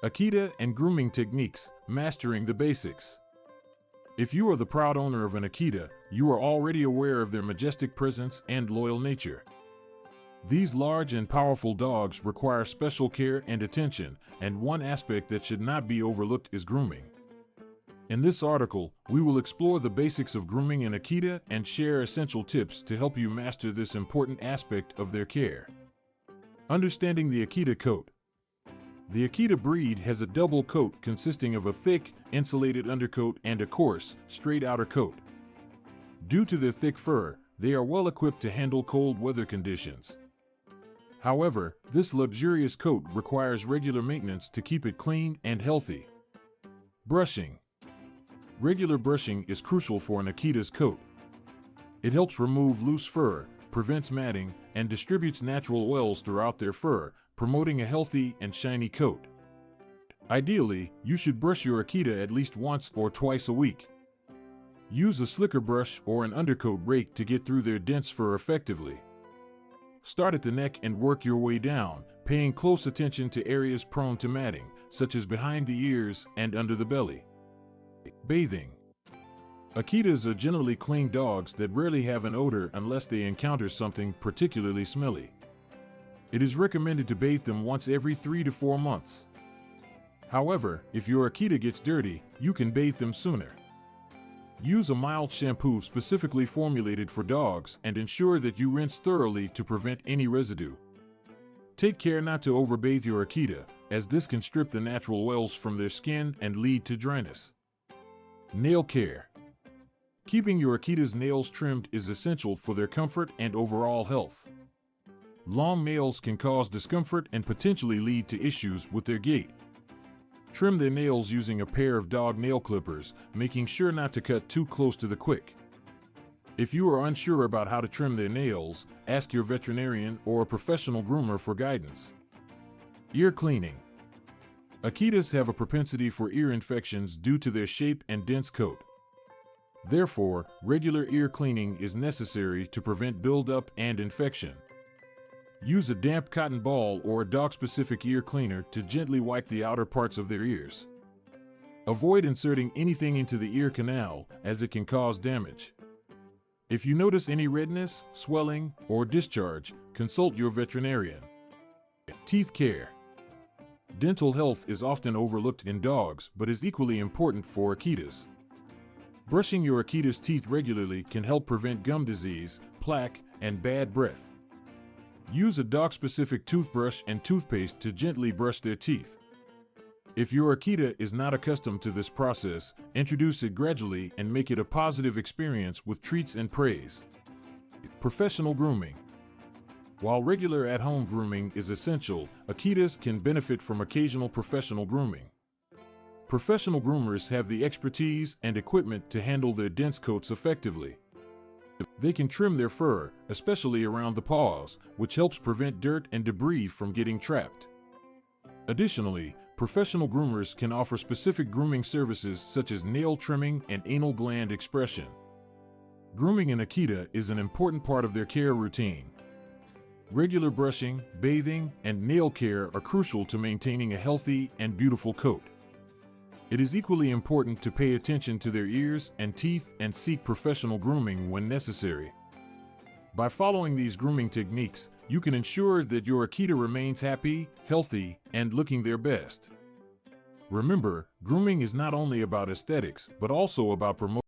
Akita and grooming techniques, mastering the basics. If you are the proud owner of an Akita, you are already aware of their majestic presence and loyal nature. These large and powerful dogs require special care and attention, and one aspect that should not be overlooked is grooming. In this article, we will explore the basics of grooming an Akita and share essential tips to help you master this important aspect of their care. Understanding the Akita coat. The Akita breed has a double coat consisting of a thick, insulated undercoat and a coarse, straight outer coat. Due to their thick fur, they are well equipped to handle cold weather conditions. However, this luxurious coat requires regular maintenance to keep it clean and healthy. Brushing. Regular brushing is crucial for an Akita's coat. It helps remove loose fur, prevents matting, and distributes natural oils throughout their fur, promoting a healthy and shiny coat. Ideally, you should brush your Akita at least once or twice a week. Use a slicker brush or an undercoat rake to get through their dense fur effectively. Start at the neck and work your way down, paying close attention to areas prone to matting, such as behind the ears and under the belly. Bathing. Akitas are generally clean dogs that rarely have an odor unless they encounter something particularly smelly. It is recommended to bathe them once every 3 to 4 months. However, if your Akita gets dirty, you can bathe them sooner. Use a mild shampoo specifically formulated for dogs and ensure that you rinse thoroughly to prevent any residue. Take care not to overbathe your Akita, as this can strip the natural oils from their skin and lead to dryness. Nail care. Keeping your Akita's nails trimmed is essential for their comfort and overall health. Long nails can cause discomfort and potentially lead to issues with their gait. Trim their nails using a pair of dog nail clippers, making sure not to cut too close to the quick. If you are unsure about how to trim their nails, ask your veterinarian or a professional groomer for guidance. Ear cleaning. Akitas have a propensity for ear infections due to their shape and dense coat. Therefore, regular ear cleaning is necessary to prevent buildup and infection. Use a damp cotton ball or a dog-specific ear cleaner to gently wipe the outer parts of their ears. Avoid inserting anything into the ear canal, as it can cause damage. If you notice any redness, swelling, or discharge, consult your veterinarian. Teeth care. Dental health is often overlooked in dogs, but is equally important for Akitas. Brushing your Akita's teeth regularly can help prevent gum disease, plaque, and bad breath. Use a dog-specific toothbrush and toothpaste to gently brush their teeth. If your Akita is not accustomed to this process, introduce it gradually and make it a positive experience with treats and praise. Professional grooming. While regular at-home grooming is essential, Akitas can benefit from occasional professional grooming. Professional groomers have the expertise and equipment to handle their dense coats effectively. They can trim their fur, especially around the paws, which helps prevent dirt and debris from getting trapped. Additionally, professional groomers can offer specific grooming services such as nail trimming and anal gland expression. Grooming an Akita is an important part of their care routine. Regular brushing, bathing, and nail care are crucial to maintaining a healthy and beautiful coat. It is equally important to pay attention to their ears and teeth and seek professional grooming when necessary. By following these grooming techniques, you can ensure that your Akita remains happy, healthy, and looking their best. Remember, grooming is not only about aesthetics, but also about promoting